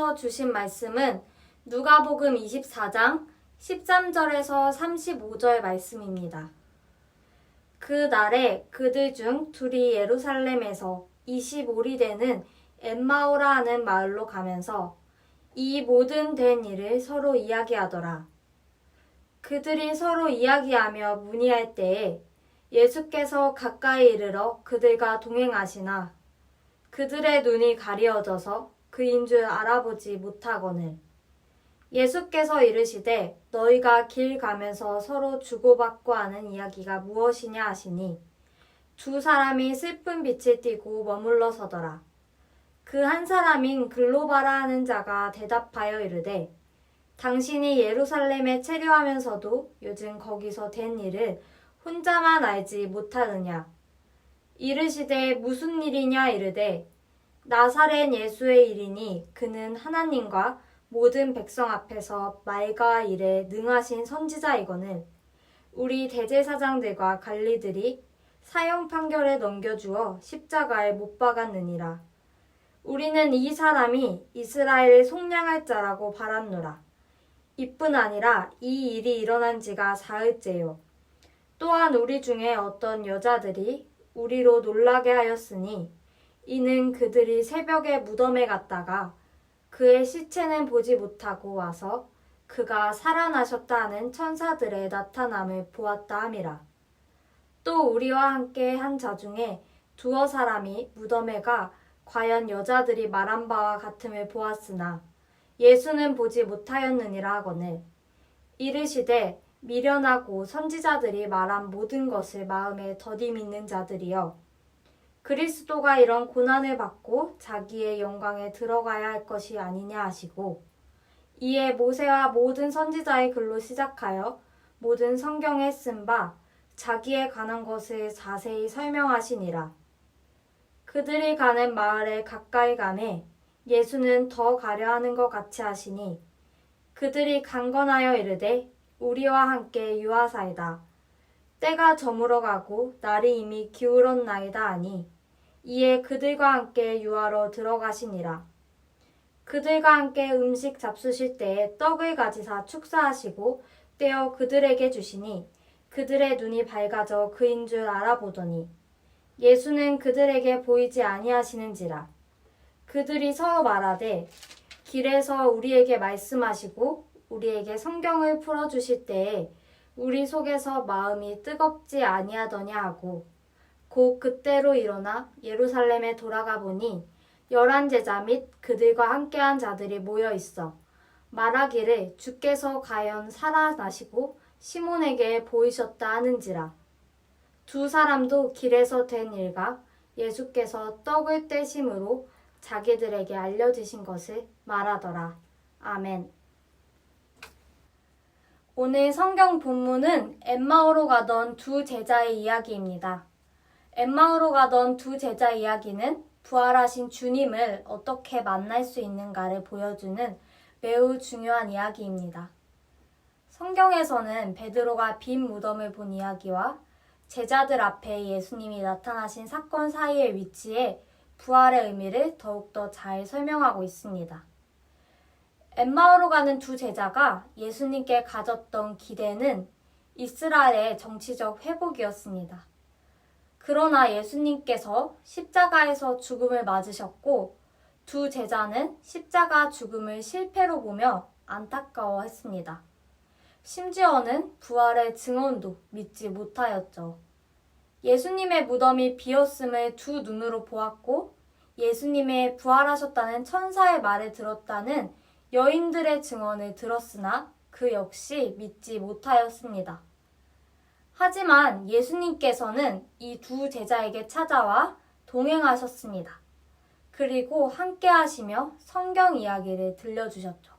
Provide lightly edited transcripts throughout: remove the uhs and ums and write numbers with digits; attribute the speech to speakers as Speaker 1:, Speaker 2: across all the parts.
Speaker 1: 성경에서 주신 말씀은 누가복음 24장 13절에서 35절 말씀입니다. 그 날에 그들 중 둘이 예루살렘에서 25리 되는 엠마오라 하는 마을로 가면서 이 모든 된 일을 서로 이야기하더라. 그들이 서로 이야기하며 문의할 때에 예수께서 가까이 이르러 그들과 동행하시나 그들의 눈이 가리어져서 그인 줄 알아보지 못하거늘. 예수께서 이르시되 너희가 길 가면서 서로 주고받고 하는 이야기가 무엇이냐 하시니 두 사람이 슬픈 빛을 띠고 머물러 서더라. 그 한 사람인 글로바라 하는 자가 대답하여 이르되 당신이 예루살렘에 체류하면서도 요즘 거기서 된 일을 혼자만 알지 못하느냐. 이르시되 무슨 일이냐 이르되 나사렛 예수의 일이니 그는 하나님과 모든 백성 앞에서 말과 일에 능하신 선지자이거늘 우리 대제사장들과 관리들이 사형 판결에 넘겨주어 십자가에 못 박았느니라. 우리는 이 사람이 이스라엘을 속량할 자라고 바랐노라. 이뿐 아니라 이 일이 일어난 지가 사흘째요. 또한 우리 중에 어떤 여자들이 우리로 놀라게 하였으니 이는 그들이 새벽에 무덤에 갔다가 그의 시체는 보지 못하고 와서 그가 살아나셨다 하는 천사들의 나타남을 보았다 함이라. 또 우리와 함께 한 자 중에 두어 사람이 무덤에 가 과연 여자들이 말한 바와 같음을 보았으나 예수는 보지 못하였느니라 하거늘. 이르시되 미련하고 선지자들이 말한 모든 것을 마음에 더디 믿는 자들이여. 그리스도가 이런 고난을 받고 자기의 영광에 들어가야 할 것이 아니냐 하시고 이에 모세와 모든 선지자의 글로 시작하여 모든 성경에 쓴 바 자기에 관한 것을 자세히 설명하시니라. 그들이 가는 마을에 가까이 가매 예수는 더 가려 하는 것 같이 하시니 그들이 강건하여 이르되 우리와 함께 유하사이다. 때가 저물어 가고 날이 이미 기울었나이다 하니 이에 그들과 함께 유하러 들어가시니라. 그들과 함께 음식 잡수실 때에 떡을 가지사 축사하시고 떼어 그들에게 주시니 그들의 눈이 밝아져 그인 줄 알아보더니 예수는 그들에게 보이지 아니하시는지라. 그들이 서로 말하되 길에서 우리에게 말씀하시고 우리에게 성경을 풀어주실 때에 우리 속에서 마음이 뜨겁지 아니하더냐 하고 곧 그때로 일어나 예루살렘에 돌아가 보니 11 제자 및 그들과 함께한 자들이 모여 있어 말하기를 주께서 과연 살아나시고 시몬에게 보이셨다 하는지라. 두 사람도 길에서 된 일과 예수께서 떡을 떼심으로 자기들에게 알려주신 것을 말하더라. 아멘. 오늘 성경 본문은 엠마오로 가던 두 제자의 이야기입니다. 엠마오로 가던 두 제자 이야기는 부활하신 주님을 어떻게 만날 수 있는가를 보여주는 매우 중요한 이야기입니다. 성경에서는 베드로가 빈 무덤을 본 이야기와 제자들 앞에 예수님이 나타나신 사건 사이의 위치에 부활의 의미를 더욱더 잘 설명하고 있습니다. 엠마오로 가는 두 제자가 예수님께 가졌던 기대는 이스라엘의 정치적 회복이었습니다. 그러나 예수님께서 십자가에서 죽음을 맞으셨고 두 제자는 십자가 죽음을 실패로 보며 안타까워했습니다. 심지어는 부활의 증언도 믿지 못하였죠. 예수님의 무덤이 비었음을 두 눈으로 보았고 예수님의 부활하셨다는 천사의 말을 들었다는 여인들의 증언을 들었으나 그 역시 믿지 못하였습니다. 하지만 예수님께서는 이 두 제자에게 찾아와 동행하셨습니다. 그리고 함께 하시며 성경 이야기를 들려주셨죠.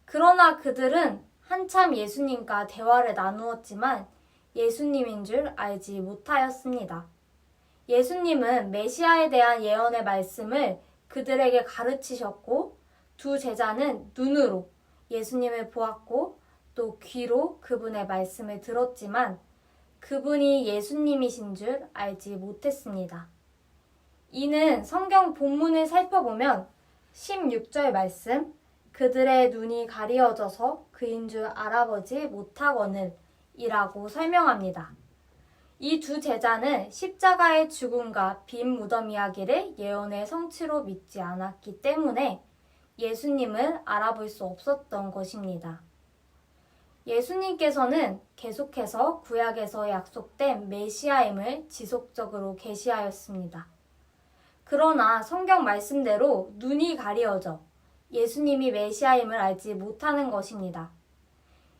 Speaker 1: 그러나 그들은 한참 예수님과 대화를 나누었지만 예수님인 줄 알지 못하였습니다. 예수님은 메시아에 대한 예언의 말씀을 그들에게 가르치셨고 두 제자는 눈으로 예수님을 보았고 또 귀로 그분의 말씀을 들었지만 그분이 예수님이신 줄 알지 못했습니다. 이는 성경 본문을 살펴보면 16절 말씀, 그들의 눈이 가리어져서 그인 줄 알아보지 못하거늘 이라고 설명합니다. 이 두 제자는 십자가의 죽음과 빈 무덤 이야기를 예언의 성취로 믿지 않았기 때문에 예수님을 알아볼 수 없었던 것입니다. 예수님께서는 계속해서 구약에서 약속된 메시아임을 지속적으로 계시하였습니다. 그러나 성경 말씀대로 눈이 가리어져 예수님이 메시아임을 알지 못하는 것입니다.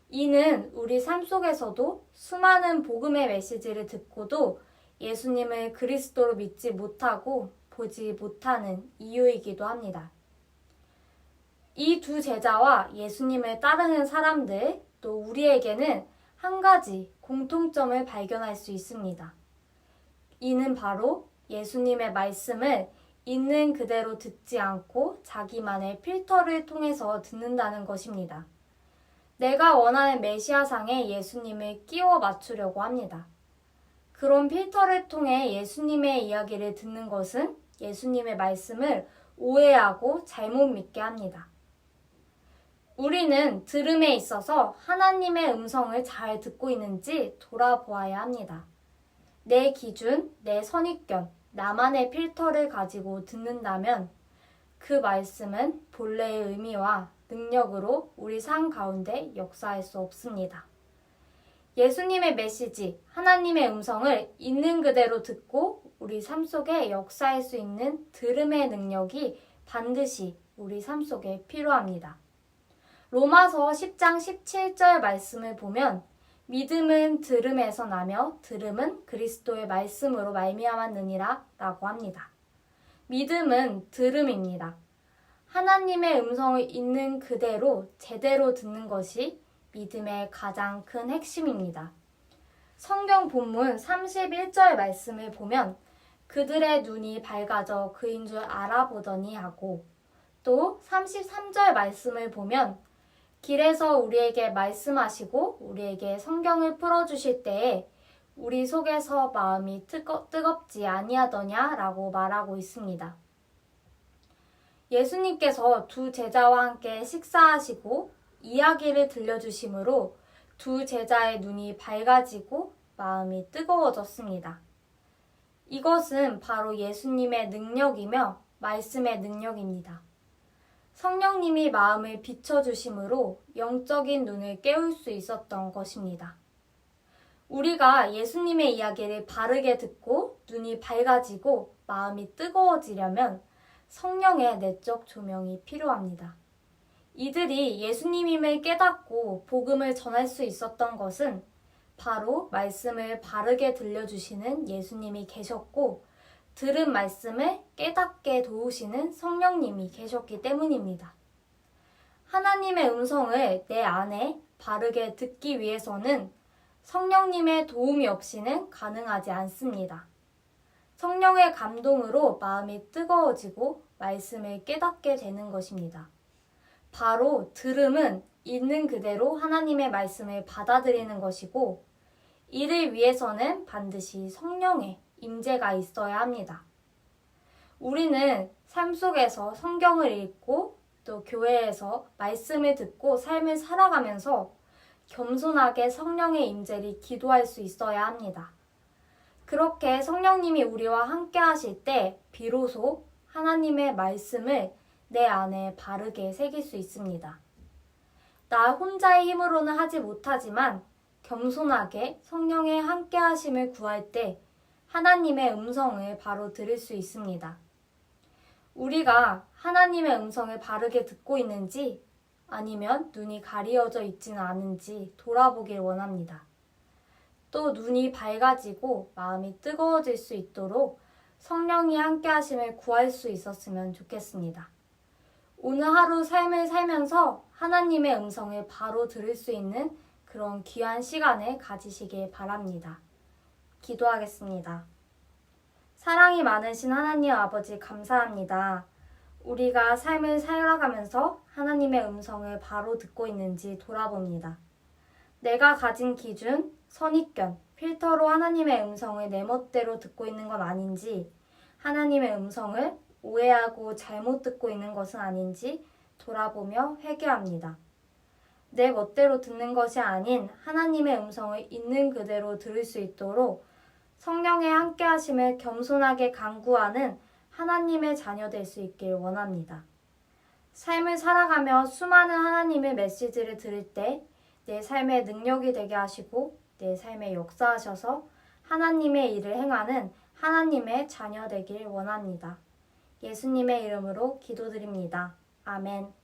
Speaker 1: 이는 우리 삶 속에서도 수많은 복음의 메시지를 듣고도 예수님을 그리스도로 믿지 못하고 보지 못하는 이유이기도 합니다. 이 두 제자와 예수님을 따르는 사람들, 또 우리에게는 한 가지 공통점을 발견할 수 있습니다. 이는 바로 예수님의 말씀을 있는 그대로 듣지 않고 자기만의 필터를 통해서 듣는다는 것입니다. 내가 원하는 메시아상에 예수님을 끼워 맞추려고 합니다. 그런 필터를 통해 예수님의 이야기를 듣는 것은 예수님의 말씀을 오해하고 잘못 믿게 합니다. 우리는 들음에 있어서 하나님의 음성을 잘 듣고 있는지 돌아보아야 합니다. 내 기준, 내 선입견, 나만의 필터를 가지고 듣는다면 그 말씀은 본래의 의미와 능력으로 우리 삶 가운데 역사할 수 없습니다. 예수님의 메시지, 하나님의 음성을 있는 그대로 듣고 우리 삶 속에 역사할 수 있는 들음의 능력이 반드시 우리 삶 속에 필요합니다. 로마서 10장 17절 말씀을 보면 믿음은 들음에서 나며 들음은 그리스도의 말씀으로 말미암았느니라 라고 합니다. 믿음은 들음입니다. 하나님의 음성을 있는 그대로 제대로 듣는 것이 믿음의 가장 큰 핵심입니다. 성경 본문 31절 말씀을 보면 그들의 눈이 밝아져 그인 줄 알아보더니 하고, 또 33절 말씀을 보면 길에서 우리에게 말씀하시고 우리에게 성경을 풀어주실 때에 우리 속에서 마음이 뜨겁지 아니하더냐라고 말하고 있습니다. 예수님께서 두 제자와 함께 식사하시고 이야기를 들려주심으로 두 제자의 눈이 밝아지고 마음이 뜨거워졌습니다. 이것은 바로 예수님의 능력이며 말씀의 능력입니다. 성령님이 마음을 비춰주심으로 영적인 눈을 깨울 수 있었던 것입니다. 우리가 예수님의 이야기를 바르게 듣고 눈이 밝아지고 마음이 뜨거워지려면 성령의 내적 조명이 필요합니다. 이들이 예수님임을 깨닫고 복음을 전할 수 있었던 것은 바로 말씀을 바르게 들려주시는 예수님이 계셨고 들은 말씀을 깨닫게 도우시는 성령님이 계셨기 때문입니다. 하나님의 음성을 내 안에 바르게 듣기 위해서는 성령님의 도움이 없이는 가능하지 않습니다. 성령의 감동으로 마음이 뜨거워지고 말씀을 깨닫게 되는 것입니다. 바로 들음은 있는 그대로 하나님의 말씀을 받아들이는 것이고 이를 위해서는 반드시 성령의 임재가 있어야 합니다. 우리는 삶 속에서 성경을 읽고 또 교회에서 말씀을 듣고 삶을 살아가면서 겸손하게 성령의 임재를 기도할 수 있어야 합니다. 그렇게 성령님이 우리와 함께 하실 때 비로소 하나님의 말씀을 내 안에 바르게 새길 수 있습니다. 나 혼자의 힘으로는 하지 못하지만 겸손하게 성령의 함께 하심을 구할 때 하나님의 음성을 바로 들을 수 있습니다. 우리가 하나님의 음성을 바르게 듣고 있는지 아니면 눈이 가리어져 있지는 않은지 돌아보길 원합니다. 또 눈이 밝아지고 마음이 뜨거워질 수 있도록 성령이 함께 하심을 구할 수 있었으면 좋겠습니다. 오늘 하루 삶을 살면서 하나님의 음성을 바로 들을 수 있는 그런 귀한 시간을 가지시길 바랍니다. 기도하겠습니다. 사랑이 많으신 하나님 아버지 감사합니다. 우리가 삶을 살아가면서 하나님의 음성을 바로 듣고 있는지 돌아봅니다. 내가 가진 기준, 선입견, 필터로 하나님의 음성을 내 멋대로 듣고 있는 건 아닌지 하나님의 음성을 오해하고 잘못 듣고 있는 것은 아닌지 돌아보며 회개합니다. 내 멋대로 듣는 것이 아닌 하나님의 음성을 있는 그대로 들을 수 있도록 성령의 함께하심을 겸손하게 간구하는 하나님의 자녀 될 수 있길 원합니다. 삶을 살아가며 수많은 하나님의 메시지를 들을 때 내 삶의 능력이 되게 하시고 내 삶에 역사하셔서 하나님의 일을 행하는 하나님의 자녀 되길 원합니다. 예수님의 이름으로 기도드립니다. 아멘.